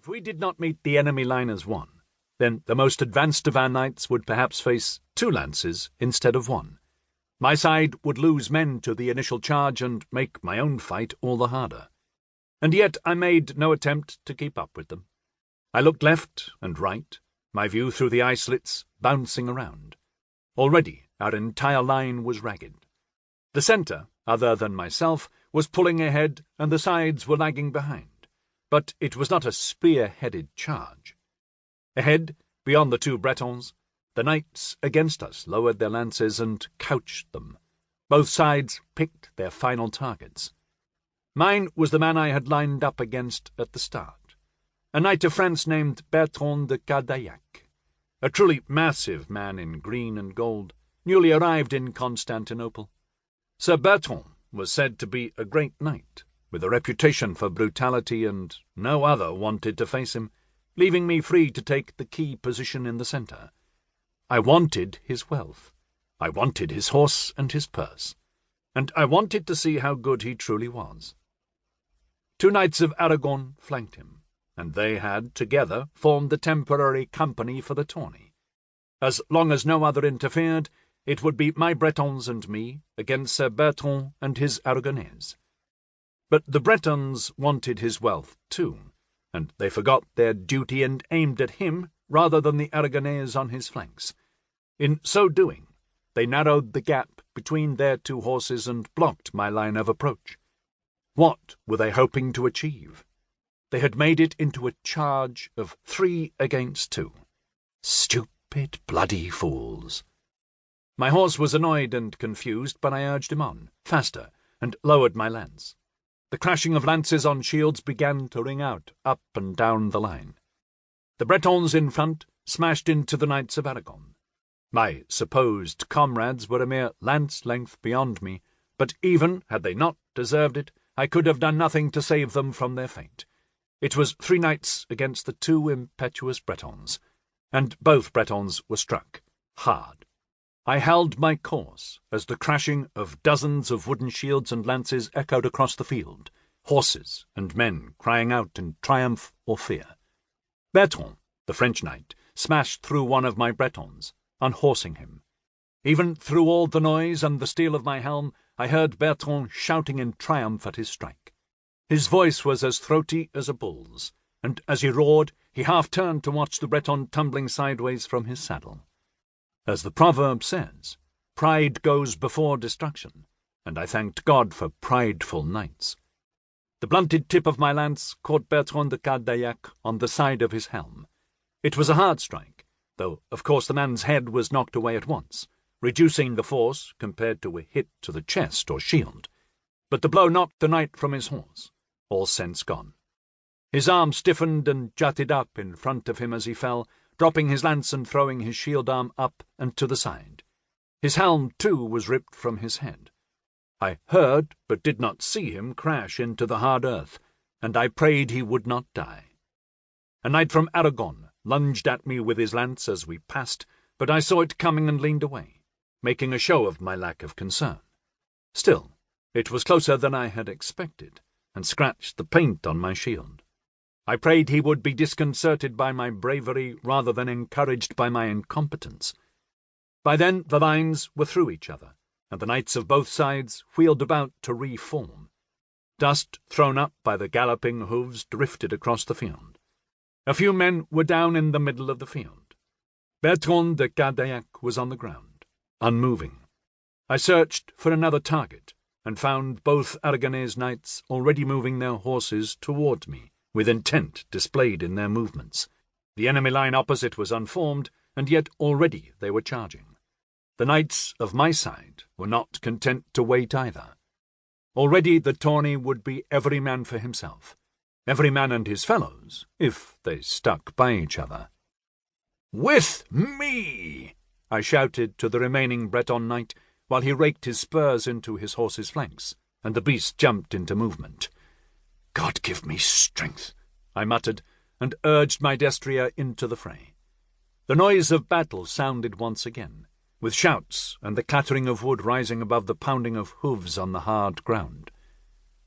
If we did not meet the enemy line as one, then the most advanced of our knights would perhaps face 2 lances instead of 1. My side would lose men to the initial charge and make my own fight all the harder. And yet I made no attempt to keep up with them. I looked left and right, my view through the eye slits bouncing around. Already our entire line was ragged. The centre, other than myself, was pulling ahead and the sides were lagging behind. But it was not a spear-headed charge. Ahead, beyond the 2 Bretons, the knights against us lowered their lances and couched them. Both sides picked their final targets. Mine was the man I had lined up against at the start, a knight of France named Bertrand de Cardaillac, a truly massive man in green and gold, newly arrived in Constantinople. Sir Bertrand was said to be a great knight, with a reputation for brutality, and no other wanted to face him, leaving me free to take the key position in the centre. I wanted his wealth. I wanted his horse and his purse. And I wanted to see how good he truly was. 2 knights of Aragon flanked him, and they had, together, formed the temporary company for the tourney. As long as no other interfered, it would be my Bretons and me against Sir Bertrand and his Aragonese. But the Bretons wanted his wealth too, and they forgot their duty and aimed at him rather than the Aragonese on his flanks. In so doing, they narrowed the gap between their 2 horses and blocked my line of approach. What were they hoping to achieve? They had made it into a charge of 3 against 2. Stupid, bloody fools. My horse was annoyed and confused, but I urged him on, faster, and lowered my lance. The crashing of lances on shields began to ring out up and down the line. The Bretons in front smashed into the knights of Aragon. My supposed comrades were a mere lance-length beyond me, but even had they not deserved it, I could have done nothing to save them from their fate. It was 3 knights against the 2 impetuous Bretons, and both Bretons were struck hard. I held my course as the crashing of dozens of wooden shields and lances echoed across the field, horses and men crying out in triumph or fear. Bertrand, the French knight, smashed through one of my Bretons, unhorsing him. Even through all the noise and the steel of my helm, I heard Bertrand shouting in triumph at his strike. His voice was as throaty as a bull's, and as he roared, he half turned to watch the Breton tumbling sideways from his saddle. As the proverb says, pride goes before destruction, and I thanked God for prideful knights. The blunted tip of my lance caught Bertrand de Cardaillac on the side of his helm. It was a hard strike, though of course the man's head was knocked away at once, reducing the force compared to a hit to the chest or shield. But the blow knocked the knight from his horse, all sense gone. His arm stiffened and jutted up in front of him as he fell, dropping his lance and throwing his shield arm up and to the side. His helm, too, was ripped from his head. I heard, but did not see him crash into the hard earth, and I prayed he would not die. A knight from Aragon lunged at me with his lance as we passed, but I saw it coming and leaned away, making a show of my lack of concern. Still, it was closer than I had expected, and scratched the paint on my shield. I prayed he would be disconcerted by my bravery rather than encouraged by my incompetence. By then the lines were through each other, and the knights of both sides wheeled about to reform. Dust thrown up by the galloping hooves drifted across the field. A few men were down in the middle of the field. Bertrand de Cardaillac was on the ground, unmoving. I searched for another target, and found both Aragonese knights already moving their horses toward me, with intent displayed in their movements. The enemy line opposite was unformed, and yet already they were charging. The knights of my side were not content to wait either. Already the tourney would be every man for himself, every man and his fellows, if they stuck by each other. "With me!" I shouted to the remaining Breton knight, while he raked his spurs into his horse's flanks, and the beast jumped into movement. "God give me strength," I muttered, and urged my destrier into the fray. The noise of battle sounded once again, with shouts and the clattering of wood rising above the pounding of hoofs on the hard ground.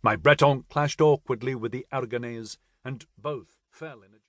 My Breton clashed awkwardly with the Aragonese, and both fell in a